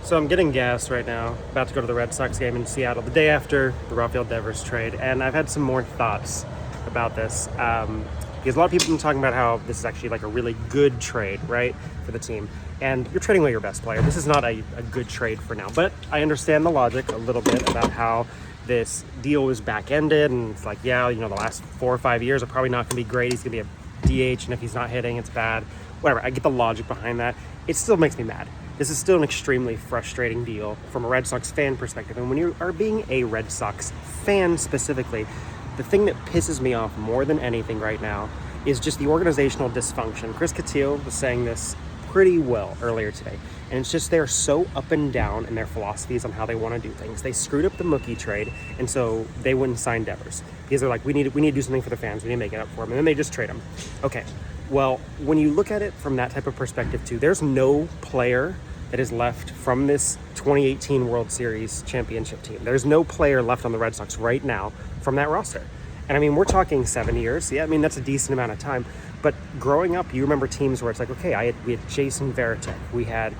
So I'm getting gas right now, about to go to the Red Sox game in Seattle the day after the Rafael Devers trade, and I've had some more thoughts about this because a lot of people have been talking about how this is actually like a really good trade, right, for the team. And you're trading away your best player. This is not a good trade for now, but I understand the logic a little bit about how this deal was back-ended, and it's like, yeah, the last 4 or 5 years are probably not going to be great. He's going to be a DH, and if he's not hitting, it's bad. Whatever, I get the logic behind that. It still makes me mad. This is still an extremely frustrating deal from a Red Sox fan perspective. And when you are being a Red Sox fan specifically, the thing that pisses me off more than anything right now is just the organizational dysfunction. Chris Cotillo was saying this pretty well earlier today. And it's just they're so up and down in their philosophies on how they want to do things. They screwed up the Mookie trade, and so they wouldn't sign Devers. Because they're like, we need to do something for the fans. We need to make it up for them. And then they just trade him. Okay. Well, when you look at it from that type of perspective too, there's no player that is left from this 2018 World Series championship team. There's no player left on the Red Sox right now from that roster. And I mean, we're talking 7 years. Yeah, I mean, that's a decent amount of time. But growing up, you remember teams where it's like, okay, we had Jason Varitek. We had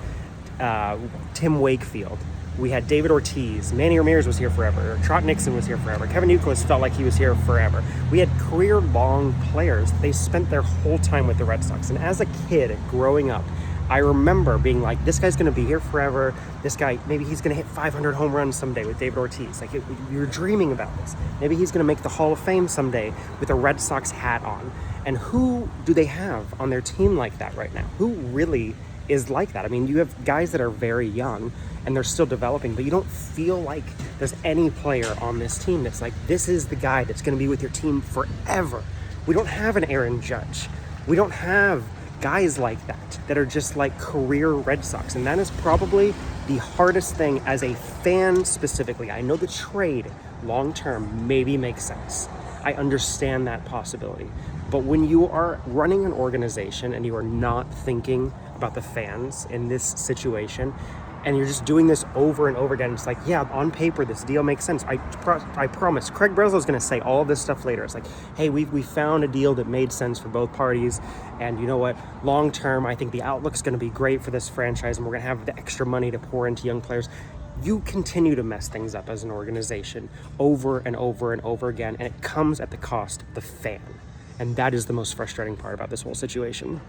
Tim Wakefield. We had David Ortiz. Manny Ramirez was here forever. Trot Nixon was here forever. Kevin Youkilis felt like he was here forever. We had career-long players. They spent their whole time with the Red Sox. And as a kid growing up, I remember being like, this guy's going to be here forever. This guy, maybe he's going to hit 500 home runs someday with David Ortiz. Like, you're dreaming about this. Maybe he's going to make the Hall of Fame someday with a Red Sox hat on. And who do they have on their team like that right now? Who really is like that? I mean, you have guys that are very young and they're still developing, but you don't feel like there's any player on this team that's like, this is the guy that's going to be with your team forever. We don't have an Aaron Judge. We don't have guys like that are just like career Red Sox. And that is probably the hardest thing as a fan specifically. I know the trade long-term maybe makes sense. I understand that possibility. But when you are running an organization and you are not thinking about the fans in this situation, and you're just doing this over and over again, it's like, yeah, on paper, this deal makes sense. I promise. Craig Breslow's going to say all of this stuff later. It's like, hey, we found a deal that made sense for both parties. And you know what? Long term, I think the outlook's going to be great for this franchise, and we're going to have the extra money to pour into young players. You continue to mess things up as an organization over and over and over again, and it comes at the cost of the fan. And that is the most frustrating part about this whole situation.